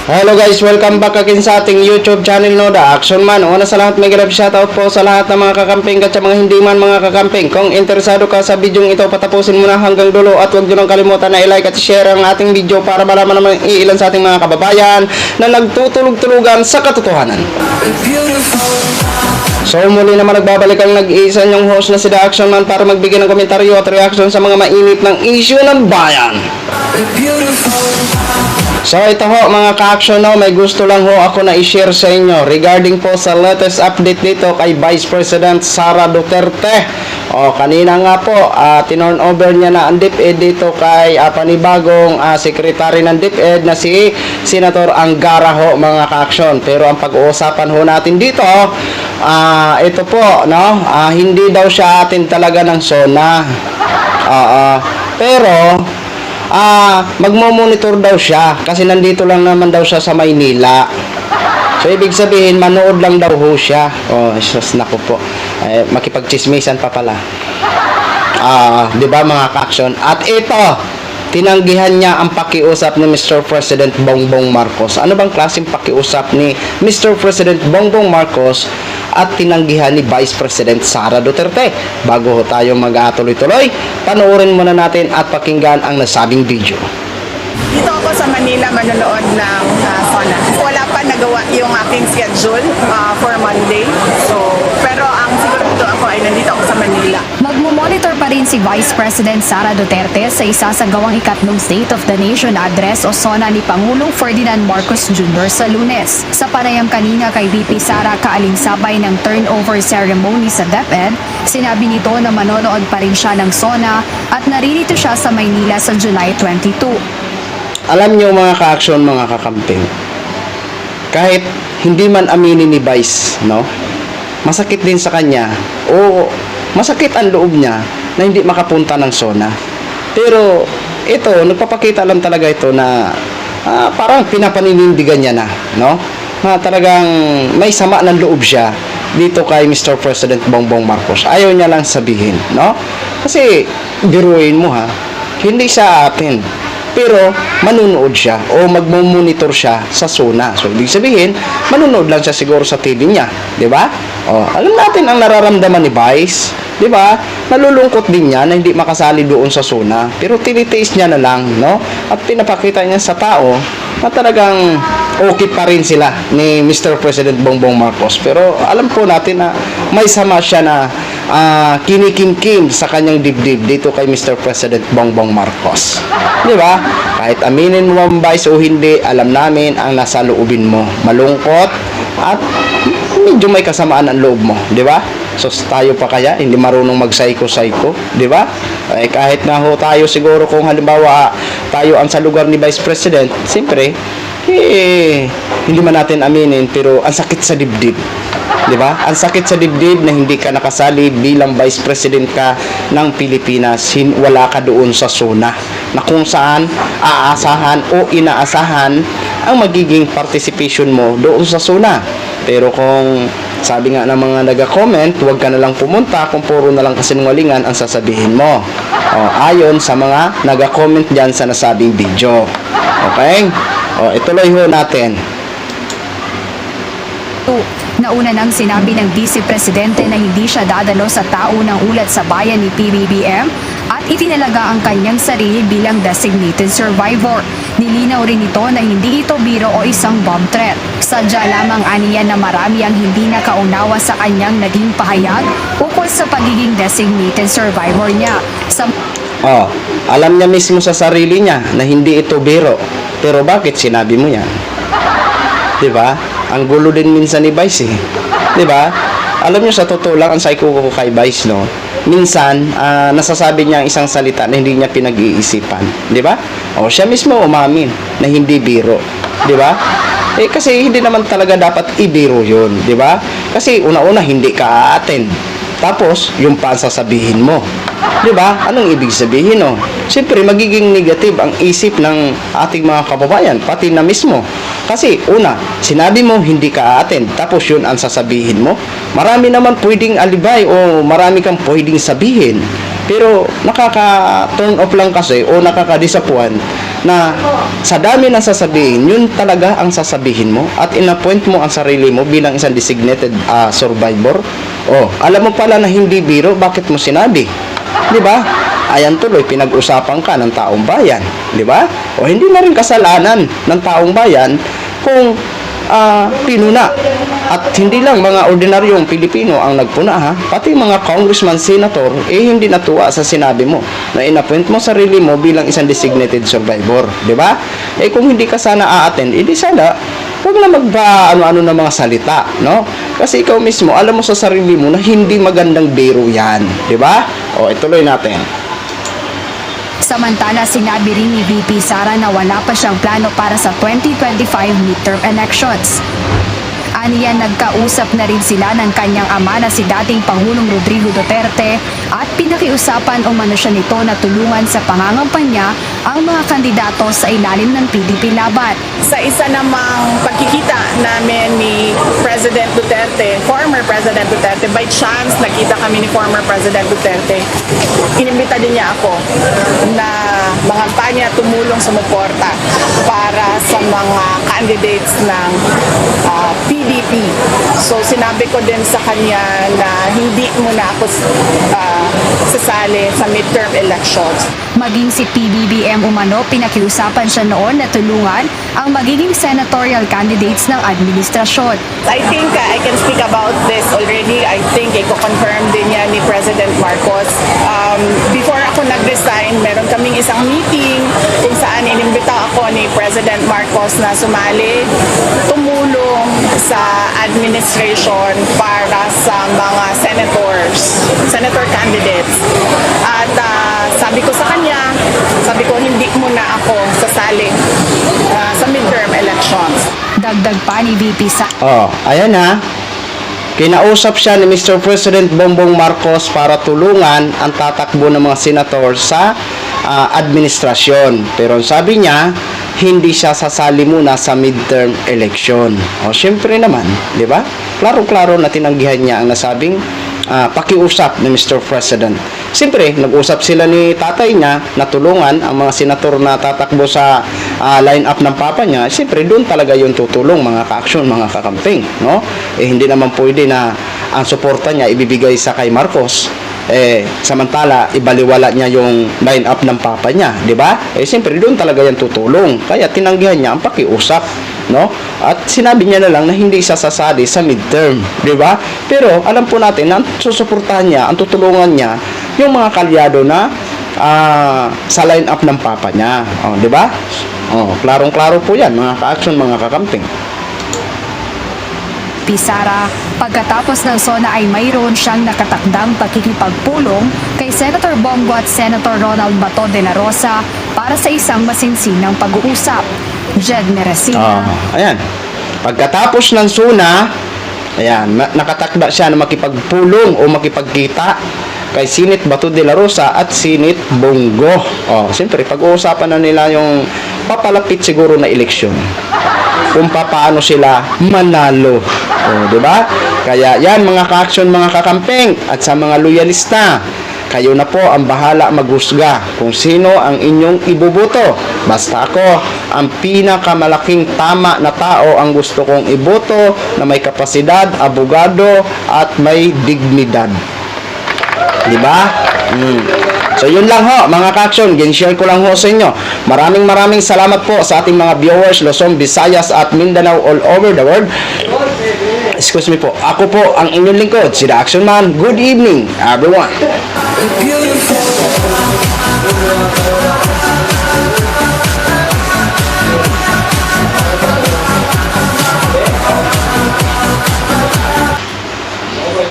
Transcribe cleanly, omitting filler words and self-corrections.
Hello guys, welcome back again sa ating YouTube channel no, The Action Man. Una sa lahat, may grab shoutout po sa lahat ng mga kakamping at sa mga hindi man mga kakamping. Kung interesado ka sa video ito, patapusin mo na hanggang dulo at huwag nyo nang kalimutan na i-like at share ang ating video para malaman naman iilan sa ating mga kababayan na nagtutulog-tulugan sa katotohanan. So muli naman nagbabalik ang nag-iisa yung host na si The Action Man para magbigay ng komentaryo at reaction sa mga mainit ng issue ng bayan. So ito ho mga ka-action no, may gusto lang ho ako na i-share sa inyo regarding po sa latest update dito kay Vice President Sara Duterte. Kanina nga po, tinorn over niya na ang DepEd dito kay panibagong secretary ng DepEd na si Senator Angara ho mga ka-action. Pero ang pag-uusapan ho natin dito, ito po, no, hindi daw siya atin talaga ng SONA. Pero magmo-monitor daw siya kasi nandito lang naman daw siya sa Maynila. So ibig sabihin manood lang daw ho siya. Sus nako po. Makipagchismisan pa pala. 'Di ba mga ka-action? At ito, tinanggihan niya ang pakiusap ni Mr. President Bongbong Marcos. Ano bang klaseng pakiusap ni Mr. President Bongbong Marcos at tinanggihan ni Vice President Sara Duterte? Bago tayo mag-tuloy-tuloy, panoorin muna natin at pakinggan ang nasabing video. Dito ako sa Manila manonood ng SONA. Wala pa nagawa yung aking schedule for Monday. Pero ang siguro ako ay nandito ako sa Manila. Magmumonitor pa rin si Vice President Sara Duterte sa isasagawang ikatlong State of the Nation Address o SONA ni Pangulong Ferdinand Marcos Jr. sa Lunes. Sa panayam kanina kay VP Sara kaalingsabay ng turnover ceremony sa DepEd, sinabi nito na manonood pa rin siya ng SONA at naririto siya sa Maynila sa July 22. Alam niyo mga ka-action, mga kakamping, kahit hindi man aminin ni Vice, no, masakit din sa kanya o masakit ang loob niya na hindi makapunta ng SONA. Pero ito, nagpapakita lang talaga ito na parang pinapaninindigan niya na, no, na talagang may sama ng loob siya dito kay Mr. President Bongbong Marcos. Ayaw niya lang sabihin, no, kasi biruin mo ha, hindi siya atin. Pero manunood siya o magmo-monitor siya sa SONA. So ibig sabihin, manunood lang siya siguro sa TV niya, 'di ba? Alam natin ang nararamdaman ni Vice, 'di ba? Nalulungkot din niya na hindi makasali doon sa SONA. Pero tinitiis niya na lang, no? At pinapakita niya sa tao na talagang okay pa rin sila ni Mr. President Bongbong Marcos. Pero alam po natin na may sama siya na kinikimkim sa kanyang dibdib dito kay Mr. President Bongbong Marcos. Di ba? Kahit aminin mo ang Vice o hindi, alam namin ang nasa loobin mo. Malungkot at medyo may kasamaan ang loob mo. Di ba? So tayo pa kaya hindi marunong mag-psycho-psycho, di ba? Kahit na ho tayo siguro kung halimbawa tayo ang sa lugar ni Vice President, siyempre hindi man natin aminin pero ang sakit sa dibdib. 'Di ba? Ang sakit sa dibdib na hindi ka nakasali bilang Vice President ka ng Pilipinas, wala ka doon sa SONA na kung saan aasahan o inaasahan ang magiging participation mo doon sa SONA. Pero kung sabi nga ng mga naga-comment, huwag ka na lang pumunta kung puro na lang kasinungalingan ang sasabihin mo. Ayon sa mga naga-comment diyan sa nasabing video. Okay? Ituloy ho natin. Nauna nang sinabi ng Vice Presidente na hindi siya dadalo sa tao ng ulat sa bayan ni PBBM at itinalaga ang kanyang sarili bilang designated survivor. Nilinaw rin ito na hindi ito biro o isang bomb threat. Sadya lamang aniya na marami ang hindi nakaunawa sa kanyang naging pahayag ukol sa pagiging designated survivor niya. Alam niya mismo sa sarili niya na hindi ito biro. Pero bakit sinabi mo yan? 'Di ba? Ang gulo din minsan ni Vice 'Di ba? Alam niyo sa totoo lang ang psycho ko kay Vice, no. Minsan nasasabi niya ang isang salita na hindi niya pinag-iisipan, 'di ba? Siya mismo umamin na hindi biro, 'di ba? Kasi hindi naman talaga dapat ibiro 'yun, 'di ba? Kasi una-una hindi ka aaten. Tapos yung pa sasabihin mo. 'Di ba? Anong ibig sabihin, no? Siyempre magiging negative ang isip ng ating mga kababayan, pati na mismo. Kasi una, sinabi mo hindi ka aaten, tapos yun ang sasabihin mo. Marami naman pwedeng alibay o marami kang pwedeng sabihin. Pero nakaka-turn off lang kasi o nakaka-disappoint na sa dami ng sasabihin, yun talaga ang sasabihin mo at inappoint mo ang sarili mo bilang isang designated survivor. Oh, alam mo pala na hindi biro, bakit mo sinabi? 'Di ba? Ayan tuloy, pinag-usapan ka ng taong bayan, 'di ba? O hindi na rin kasalanan ng taong bayan kung pinuna. At hindi lang mga ordinaryong Pilipino ang nagpuna ha, pati mga congressman, senator, hindi natuwa sa sinabi mo na inappoint mo sarili mo bilang isang designated survivor, di ba? Kung hindi ka sana a-attend, edi sana huwag na ano-ano ng mga salita, no? Kasi ikaw mismo, alam mo sa sarili mo na hindi magandang biro yan, di ba? O, ituloy natin. Samantala, sinabi rin ni VP Sara na wala pa siyang plano para sa 2025 midterm elections. Aniya, nagkausap na rin sila ng kanyang ama na si dating Pangulong Rodrigo Duterte at pinakiusapan umano siya nito na tulungan sa pangangampanya ang mga kandidato sa ilalim ng PDP Laban. Sa isa namang pagkikita namin ni President Duterte, former President Duterte, by chance nakita kami ni former President Duterte, inimbita din niya ako na mangampanya, tumulong, sumuporta para sa mga candidates ng PDP. So sinabi ko din sa kanya na hindi muna ako sasali sa midterm elections. Maging si PBBM umano, pinakiusapan siya noon na tulungan ang magiging senatorial candidates ng administrasyon. I think I can speak about this already. I think i-confirm din niya ni President Marcos. Before ako nag-resign, meron kaming isang meeting kung saan inimbita ako ni President Marcos na sumali, tumulong sa administration para sa mga senator candidates. At sabi ko sa kanya, sabi ko hindi muna ako sasali sa midterm elections. Dagdag pa ni VP Sara. Oh, ayan ha. Kinausap siya ni Mr. President Bongbong Marcos para tulungan ang tatakbo ng mga senator sa administrasyon. Pero sabi niya, hindi siya sasali muna sa midterm election. O, syempre naman, di ba? Klaro-klaro na tinanggihan niya ang nasabing pakiusap ni Mr. President. Siyempre, nag-usap sila ni tatay niya na tulungan ang mga senator na tatakbo sa line-up ng papa niya. Siyempre, doon talaga yung tutulong mga ka-aksyon, mga kakamping, no? Hindi naman pwede na ang suporta niya ibibigay sa kay Marcos. Samantala, ibaliwala niya yung line-up ng papa niya, di ba? Siyempre, doon talaga yung tutulong. Kaya tinanggihan niya ang pakiusap, no? At sinabi niya na lang na hindi siya sasali sa midterm, di ba? Pero alam po natin na ang susuportahan niya, ang tutulungan niya, yung mga kalyado na sa line-up ng papa niya, di ba? Klarong-klaro po yan, mga ka-action, mga kakamping. Sara, pagkatapos ng SONA ay mayroon siyang nakatakdang pakikipagpulong kay Senator Bongo at Senator Ronald Bato de la Rosa para sa isang masinsinang pag-uusap. Jed Meresina. Ayan. Pagkatapos ng SONA, ayan, nakatakda siya na makipagpulong o makipagkita kay Senate Bato de la Rosa at Senate Bongo. Siyempre, pag-uusapan na nila yung papalapit siguro na eleksyon. Kung paano sila manalo. Di ba? Kaya yan mga ka-action, mga kakamping at sa mga loyalista, kayo na po ang bahala maghusga kung sino ang inyong ibuboto. Basta ako, ang pinakamalaking tama na tao ang gusto kong iboto na may kapasidad, abogado at may dignidad. Di ba? So yun lang ho mga ka-action, gin-share ko lang ho sa inyo. Maraming salamat po sa ating mga viewers Luzon, Visayas at Mindanao all over the world. Excuse me po, ako po ang inyong lingkod, si The Action Man. Good evening everyone. Beautiful.